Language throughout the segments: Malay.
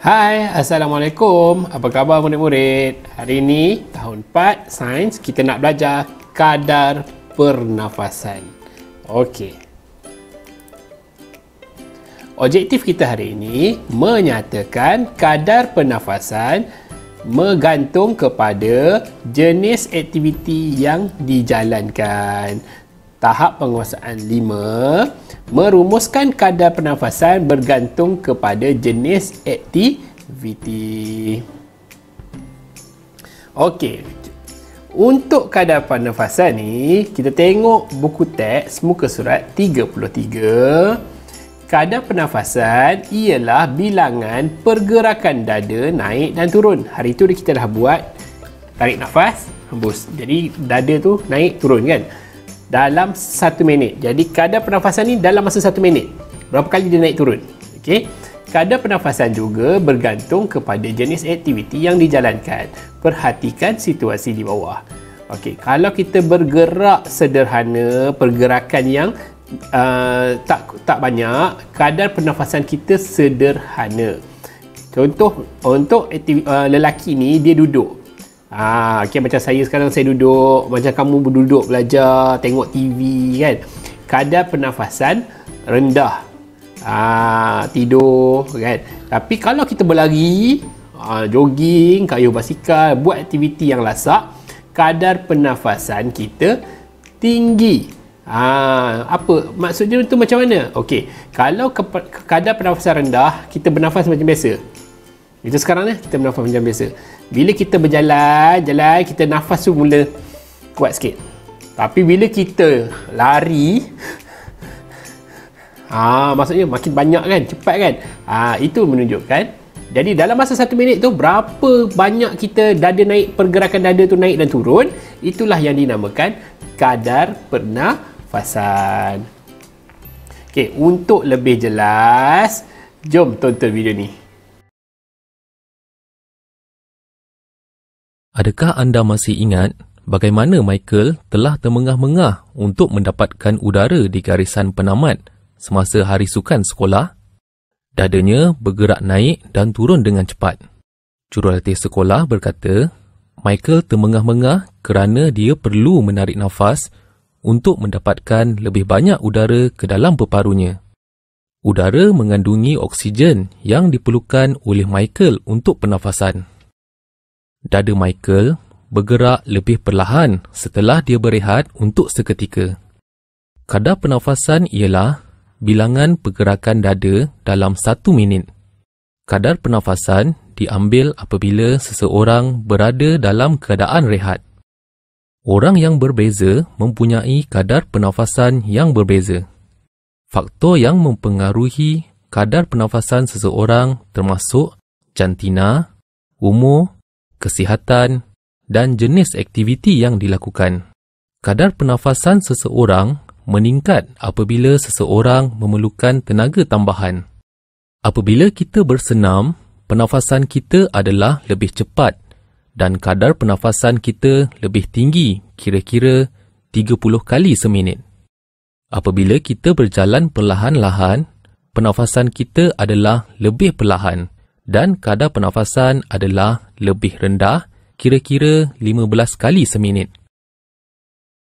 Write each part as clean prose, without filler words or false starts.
Hai, Assalamualaikum. Apa khabar murid-murid? Hari ini, tahun 4, sains, kita nak belajar kadar pernafasan. Okey. Objektif kita hari ini menyatakan kadar pernafasan bergantung kepada jenis aktiviti yang dijalankan. Tahap penguasaan 5, merumuskan kadar pernafasan bergantung kepada jenis aktiviti. Okey. Untuk kadar pernafasan ni, kita tengok buku teks muka surat 33. Kadar pernafasan ialah bilangan pergerakan dada naik dan turun. Hari tu kita dah buat tarik nafas, hembus. Jadi dada tu naik turun kan? Dalam 1 minit. Jadi kadar pernafasan ni dalam masa 1 minit. Berapa kali dia naik turun? Okey. Kadar pernafasan juga bergantung kepada jenis aktiviti yang dijalankan. Perhatikan situasi di bawah. Okey, kalau kita bergerak sederhana, pergerakan yang tak banyak, kadar pernafasan kita sederhana. Contoh untuk lelaki ni dia duduk. Okay, macam saya sekarang saya duduk, macam kamu berduduk belajar, tengok TV kan. Kadar pernafasan rendah. Tidur kan. Tapi kalau kita berlari, jogging, kayuh basikal, buat aktiviti yang lasak, kadar pernafasan kita tinggi. Apa maksudnya itu macam mana? Okey, kalau kadar pernafasan rendah, kita bernafas macam biasa. Itu sekarang ni kita bernafas macam biasa. Bila kita berjalan, kita nafas tu mula kuat sikit. Tapi bila kita lari, maksudnya makin banyak kan, cepat kan. Itu menunjukkan. Jadi dalam masa 1 minit tu, berapa banyak kita dada naik, pergerakan dada tu naik dan turun, itulah yang dinamakan kadar pernafasan. Okey, untuk lebih jelas, jom tonton video ni. Adakah anda masih ingat bagaimana Michael telah termengah-mengah untuk mendapatkan udara di garisan penamat semasa hari sukan sekolah? Dadanya bergerak naik dan turun dengan cepat. Jurulatih sekolah berkata, Michael termengah-mengah kerana dia perlu menarik nafas untuk mendapatkan lebih banyak udara ke dalam peparunya. Udara mengandungi oksigen yang diperlukan oleh Michael untuk pernafasan. Dada Michael bergerak lebih perlahan setelah dia berehat untuk seketika. Kadar pernafasan ialah bilangan pergerakan dada dalam 1 minit. Kadar pernafasan diambil apabila seseorang berada dalam keadaan rehat. Orang yang berbeza mempunyai kadar pernafasan yang berbeza. Faktor yang mempengaruhi kadar pernafasan seseorang termasuk jantina, umur, kesihatan dan jenis aktiviti yang dilakukan. Kadar pernafasan seseorang meningkat apabila seseorang memerlukan tenaga tambahan. Apabila kita bersenam, pernafasan kita adalah lebih cepat dan kadar pernafasan kita lebih tinggi, kira-kira 30 kali seminit. Apabila kita berjalan perlahan-lahan, pernafasan kita adalah lebih perlahan dan kadar pernafasan adalah lebih rendah, kira-kira 15 kali seminit.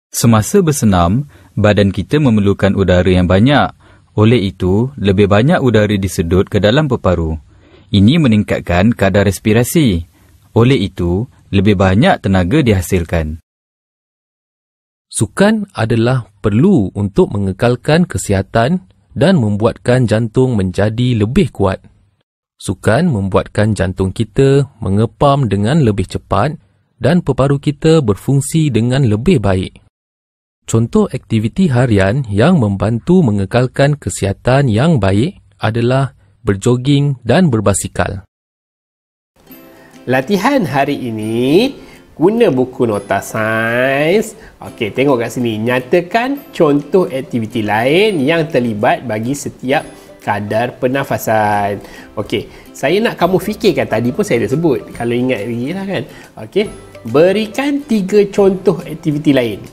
Semasa bersenam, badan kita memerlukan udara yang banyak. Oleh itu, lebih banyak udara disedut ke dalam peparu. Ini meningkatkan kadar respirasi. Oleh itu, lebih banyak tenaga dihasilkan. Sukan adalah perlu untuk mengekalkan kesihatan dan membuatkan jantung menjadi lebih kuat. Sukan membuatkan jantung kita mengepam dengan lebih cepat dan peparu kita berfungsi dengan lebih baik. Contoh aktiviti harian yang membantu mengekalkan kesihatan yang baik adalah berjoging dan berbasikal. Latihan hari ini guna buku nota sains. Okey, tengok kat sini. Nyatakan contoh aktiviti lain yang terlibat bagi setiap kadar pernafasan. Okey, saya nak kamu fikirkan, tadi pun saya dah sebut. Kalau ingat lagi lah kan. Okey, berikan 3 contoh aktiviti lain.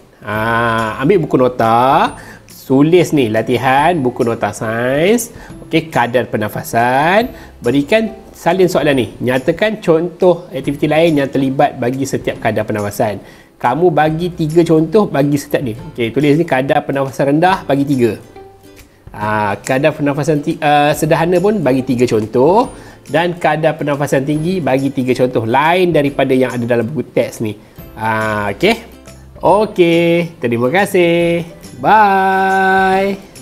Ambil buku nota, tulis ni latihan buku nota sains. Okey, kadar pernafasan. Berikan salin soalan ni. Nyatakan contoh aktiviti lain yang terlibat bagi setiap kadar pernafasan. Kamu bagi 3 contoh bagi setiap ni. Okey, tulis ni kadar pernafasan rendah bagi 3. Kadar pernafasan sederhana pun bagi 3 contoh. Dan kadar pernafasan tinggi bagi 3 contoh. Lain daripada yang ada dalam buku teks ni. Okey. Okey, terima kasih. Bye.